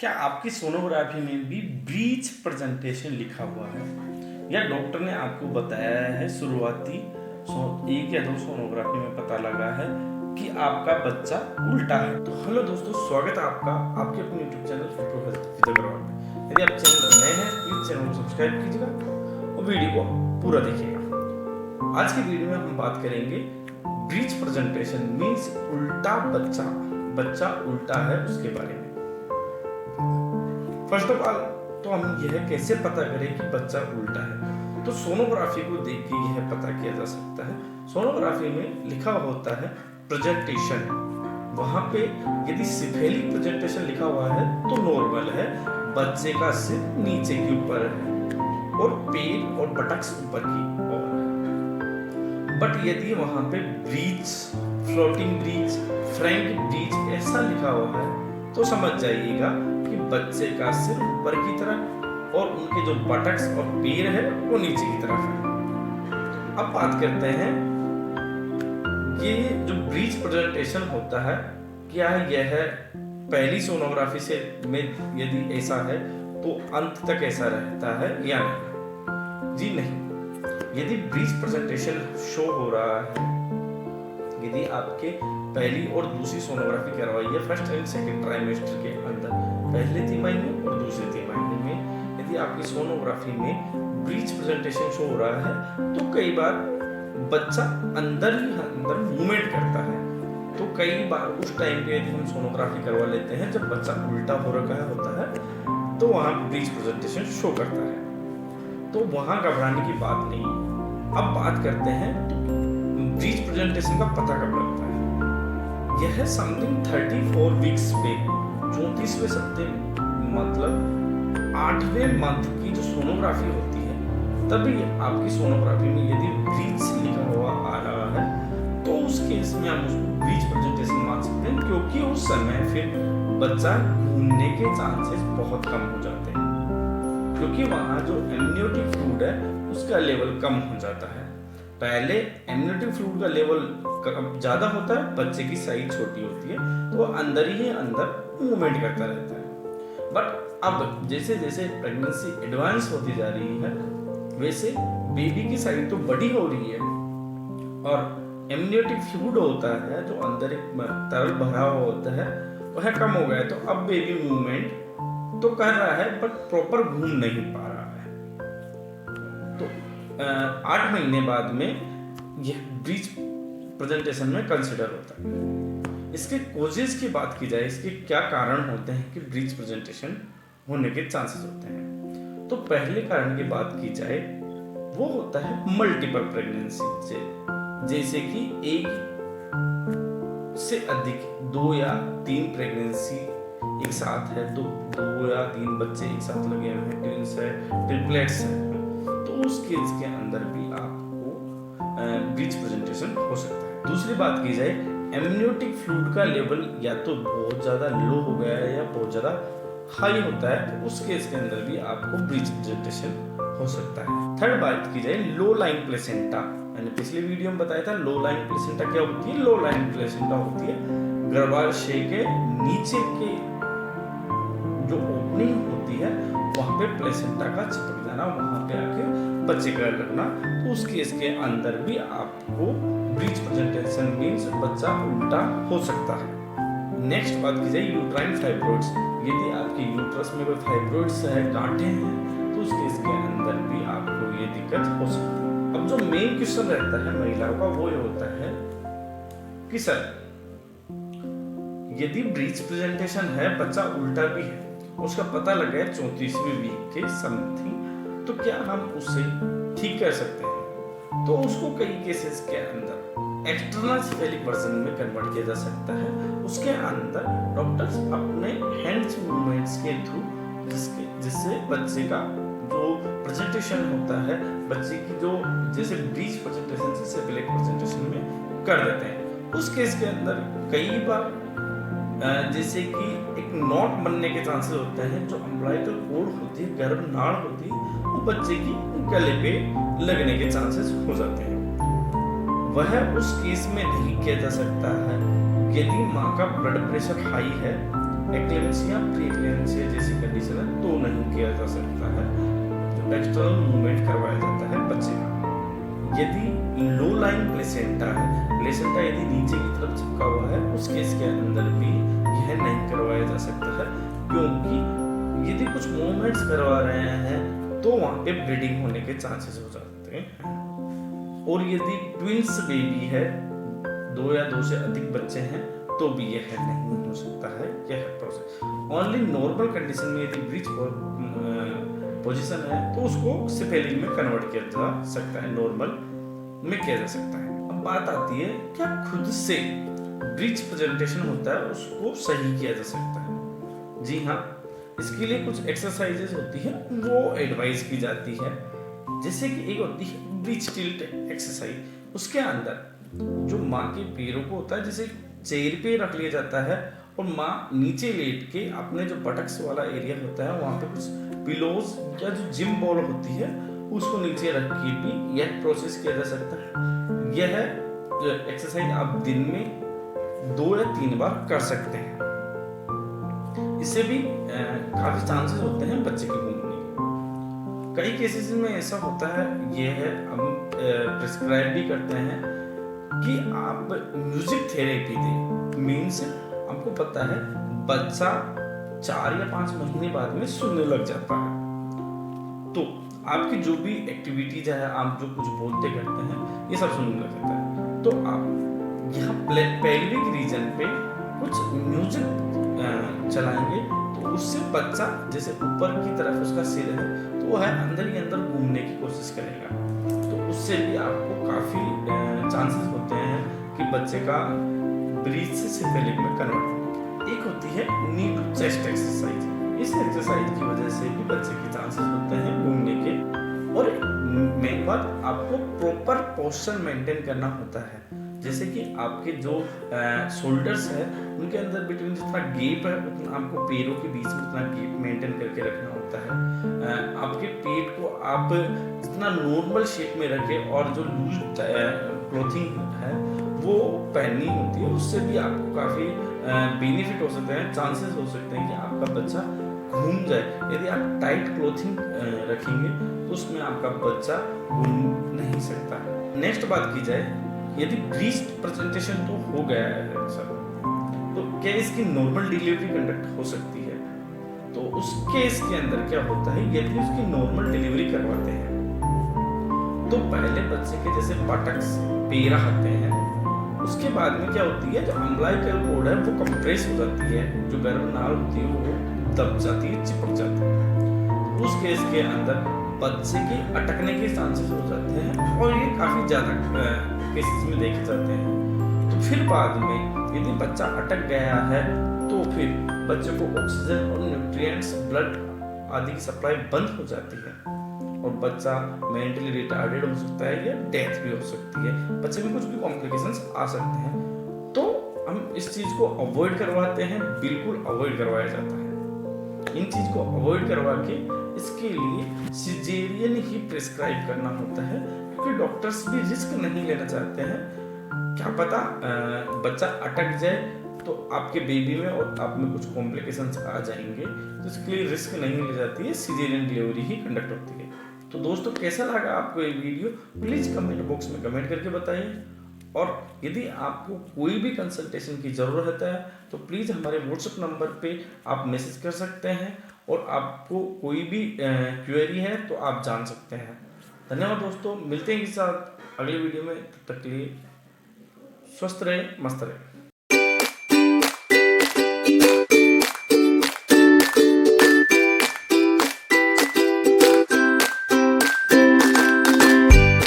क्या आपकी सोनोग्राफी में भी ब्रीच प्रेजेंटेशन लिखा हुआ है या डॉक्टर ने आपको बताया है शुरुआती एक या दो सोनोग्राफी में पता लगा है कि आपका बच्चा उल्टा है? तो हेलो दोस्तों, स्वागत है आपका आपके अपने YouTube channel Fito health with Agarwal में। यदि आप चैनल पर नए हैं प्लीज चैनल को सब्सक्राइब कीजिएगा और वीडियो को पूरा देखिएगा। आज की वीडियो में हम बात करेंगे ब्रीच प्रेजेंटेशन मीन्स उल्टा बच्चा उल्टा है उसके बारे में। फर्स्ट ऑफ ऑल तो हम यह कैसे पता करें कि बच्चा उल्टा है? तो सोनोग्राफी को देख के यह पता किया जा सकता है। सोनोग्राफी में लिखा होता है प्रेजेंटेशन, वहां पे यदि सिफेलिक प्रेजेंटेशन लिखा हुआ है तो नॉर्मल है, बच्चे का सिर नीचे के ऊपर है और पेट और बटक्स ऊपर की ओर है। बट यदि वहां पे breach, floating breach, frank breech ऐसा लिखा हुआ है तो समझ जाइएगा कि बच्चे का सिर ऊपर की तरफ और उनके जो बटक्स और पैर है वो नीचे की तरफ है। अब बात करते हैं ये जो ब्रीच प्रेजेंटेशन होता है, क्या यह पहली सोनोग्राफी से में यदि ऐसा है तो अंत तक ऐसा रहता है या नहीं? जी नहीं। यदि ब्रीच प्रेजेंटेशन शो हो रहा है, यदि आपके पहली और दूसरी सोनोग्राफी करवाई है फर्स्ट एंड सेकंड ट्राइमेस्टर के अंदर, पहले तिमाही में और दूसरे तिमाही में, यदि आपकी सोनोग्राफी में ब्रीच प्रेजेंटेशन शो हो रहा है तो कई बार बच्चा अंदर ही अंदर मूवमेंट करता है। तो कई बार उस टाइम पे यदि हम सोनोग्राफी करवा लेते हैं जब बच्चा उल्टा हो रखा होता है तो वहाँ ब्रीच प्रेजेंटेशन शो करता है, तो वहाँ घबराने की बात नहीं। अब बात करते हैं ब्रीच प्रेजेंटेशन का पता कब लगता है। यह समथिंग 34 वीक्स पे 34वें सप्ताह मतलब 8वें मंथ की जो सोनोग्राफी होती है तभी आपकी सोनोग्राफी में यदि ब्रीच लिखा हुआ आ रहा है तो उस केस में आप उसको ब्रीच प्रेजेंटेशन मान सकते हैं, क्योंकि उस समय फिर बच्चा घूमने के चांसेस बहुत कम हो जाते हैं, क्योंकि वहाँ जो एमनियोटिक फ्लूइड है उसका लेवल कम हो जाता है। पहले एमनियोटिक फ्लूइड का लेवल ज्यादा होता है, बच्चे की साइज छोटी होती है तो अंदर ही अंदर मूवमेंट करता रहता है। बट अब जैसे जैसे प्रेगनेंसी एडवांस होती जा रही है वैसे बेबी की साइज तो बड़ी हो रही है और एमनियोटिक फ्लूइड होता है जो अंदर एक तरल भरा हुआ होता है वह कम हो गया है, तो अब बेबी मूवमेंट तो कर रहा है बट प्रॉपर घूम नहीं पा रहा है। तो 8 महीने बाद में यह ब्रीच प्रेजेंटेशन में कंसिडर होता है। इसके कोजेस की बात की जाए, इसके क्या कारण होते हैं कि ब्रीच प्रेजेंटेशन होने के चांसेस होते हैं, तो पहले कारण की बात की जाए वो होता है मल्टीपल प्रेगनेंसी से, जैसे कि एक से अधिक 2 या 3 प्रेगनेंसी एक साथ है, तो 2 या 3 बच्चे एक साथ लगे हुए हैं, ट्विंस है, ट्रिपलेट्स है, तो उस केस के अंदर भी आपको ब्रीच प्रेजेंटेशन हो सकता है। दूसरी बात की जाए एमनियोटिक फ्लूइड का लेवल या तो बहुत ज्यादा लो हो गया है या बहुत ज्यादा हाई होता है, तो उस केस के अंदर भी आपको ब्रीच प्रेजेंटेशन हो सकता है। थर्ड बात की जाए लो लाइन प्लेसेंटा, मैंने पिछले वीडियो में बताया था लो लाइन प्लेसेंटा क्या होती है। लो लाइन प्लेसेंटा होती है गर्भाशय के नीचे के जो ओपनिंग होती है वहां पे प्लेसेंटा का चिपक जाना, वहां पे आके बच्चे का लगना, तो उस केस के अंदर भी आपको ब्रीच प्रेजेंटेशन मींस बच्चा उल्टा हो सकता है। नेक्स्ट बात की जाए यूट्राइन फाइब्रोइड्स, यदि आपके यूट्रस में कोई फाइब्रोइड्स है, गांठें हैं, तो उस केस के अंदर भी आपको ये दिक्कत हो सकती है। अब जो मेन क्वेश्चन रहता है महिलाओं का वो ये होता है कि सर यदि ब्रीच प्रेजेंटेशन है, बच्चा उल्टा भी है, उसका पता लगा है 34वें वीक के समथिंग, तो क्या हम उसे ठीक कर सकते हैं? तो उसको कई केसेस के अंदर एक्सटर्नल सिफेलिक वर्जन में कन्वर्ट किया जा सकता है। उसके अंदर डॉक्टर्स अपने हैंड्स मूवमेंट्स के थ्रू जिससे बच्चे का जो प्रेजेंटेशन होता है, बच्चे की जो जैसे ब्रीच प्रेजेंटेशन से सिफेलिक प्रेजेंटेशन में कर देते हैं। उस केस के अंदर कई बार जैसे कि एक नॉट बनने के चांसेस होते हैं, जो अम्बिलिकल कॉर्ड होती है, गर्भनाड़ होती है, वो बच्चे की गले पे लगने के चांसेस हो जाते हैं। वह उस केस में नहीं किया जा सकता है यदि माँ का ब्लड प्रेशर हाई है, एक्लेम्सिया, प्री एक्लेम्सिया सकता है, तो एक्सटर्नल मूवमेंट करवाया जाता है बच्चे का। यदि लो लाइन प्लेसेंटा है, प्लेसेंटा यदि नीचे की तरफ चिपका हुआ है, उस केस के अंदर भी यह नहीं करवाया जा सकता है, क्योंकि यदि कुछ मूवमेंट्स करवा रहे हैं तो वहां पे ब्लीडिंग होने के चांसेस हो जाते हैं। और यदि ट्विंस बेबी है, 2 या 2 से अधिक बच्चे हैं, तो भी यह नहीं हो सकता है यह प्रोसेस। ओनली नॉर्मल कंडीशन में यदि ब्रीच पोजीशन है तो उसको सिफेलिक में कन्वर्ट किया जा सकता है, नॉर्मल में किया जा सकता है। अब बात आती है क्या खुद से ब्रीच प्रेजेंटेशन होता है उसको सही किया जा सकता है। जी हाँ, इसके लिए कुछ एक्सरसाइजेज होती है वो एडवाइस की जाती है। जैसे कि एक होती है ब्रीच टिल्ट एक्सरसाइज, उसके अंदर जो माँ के पैरों को होता है जैसे चेयर पे रख लिया जाता है और माँ नीचे लेट के अपने जो बटक्स वाला एरिया होता है वहाँ पे कुछ पिलोज या जो जिम बॉल होती है उसको नीचे रख के भी यह प्रोसेस किया जा सकता है। यह एक्सरसाइज आप दिन में 2 या 3 बार कर सकते हैं। इससे भी काफी चांसेस होते हैं बच्चे के घूमने के। कई केसेस में ऐसा होता है, ये है हम प्रिस्क्राइब भी करते हैं कि आप म्यूजिक थेरेपी दें। मीन्स हमको पता है बच्चा 4 या 5 महीने बाद में सुनने लग जाता है, तो आपकी जो भी एक्टिविटीज है, आप जो कुछ बोलते करते हैं, ये सब सुनने लग जाता है। तो आप यहाँ पेल्विक रीजन पे कुछ म्यूजिक चलाएंगे तो उससे बच्चा जैसे ऊपर की तरफ उसका सिर है तो वो है अंदर ही अंदर घूमने की कोशिश करेगा, तो उससे भी आपको काफी चांसेस होते हैं कि बच्चे का ब्रीच से सिफेलिक में कन्वर्ट हो। एक होती है नी टू चेस्ट एक्सरसाइज। इस एक्सरसाइज की वजह से भी बच्चे के चांसेस होते हैं घूमने के। और मेन बात, आपको प्रॉपर पोस्चर मेंटेन करना होता है। जैसे कि आपके जो शोल्डर्स है उनके अंदर बिटवीन जितना गैप है उतना आपको पैरों के बीच में उतना गैप मेंटेन करके रखना होता है। आपके पेट को आप जितना नॉर्मल शेप में रखें और जो लूज क्लोथिंग है वो पहननी होती है, उससे भी आपको काफ़ी बेनिफिट हो सकते हैं। चांसेस हो सकते हैं कि आपका बच्चा घूम जाए। यदि आप टाइट क्लोथिंग रखेंगे तो उसमें आपका बच्चा घूम नहीं सकता। नेक्स्ट बात की जाए, यदि ब्रीच प्रेजेंटेशन तो हो गया है सर, तो क्या इसकी नॉर्मल डिलीवरी कंडक्ट हो सकती है? तो उस केस के अंदर क्या होता है, यदि उसकी नॉर्मल डिलीवरी करवाते हैं तो पहले बच्चे के जैसे बटक्स पैरा आते हैं, उसके बाद में क्या होती है जो अम्बिलिकल कॉर्ड है वो कंप्रेस हो जाती है, जो गर्भनाल होती है वो दब जाती है, चिपक जाती है। उस केस के अंदर बच्चे के अटकने के चांसेस हो जाते हैं और ये काफी ज्यादा केसेस में देखे जाते हैं। तो फिर बाद में यदि बच्चा अटक गया है तो फिर बच्चे को ऑक्सीजन और न्यूट्रिएंट्स, ब्लड आदि की सप्लाई बंद हो जाती है और बच्चा मेंटली रिटार्डेड हो सकता है या डेथ भी हो सकती है। बच्चे में कुछ भी कॉम्प्लिकेशंस आ सकते हैं। तो हम इस चीज को अवॉइड करवाते हैं, बिल्कुल अवॉइड करवाया जाता है। इन चीज को अवॉइड करवा के इसके लिए सिजेरियन ही प्रिस्क्राइब करना होता है, क्योंकि डॉक्टर्स भी रिस्क नहीं लेना चाहते हैं। क्या पता बच्चा अटक जाए तो आपके बेबी में और आप में कुछ कॉम्प्लिकेशंस आ जाएंगे, तो इसके लिए रिस्क नहीं ली जाती है, सिजेरियन डिलीवरी ही कंडक्ट होती है। तो दोस्तों, कैसा लगा आपको ये वीडियो? प्लीज कमेंट बॉक्स में कमेंट करके बताइए। और यदि आपको कोई भी कंसल्टेशन की ज़रूरत है तो प्लीज़ हमारे व्हाट्सएप नंबर पे आप मैसेज कर सकते हैं, और आपको कोई भी क्वेरी है तो आप जान सकते हैं। धन्यवाद दोस्तों, मिलते हैं एक साथ अगले वीडियो में। तब तक के लिए स्वस्थ रहे, मस्त रहे।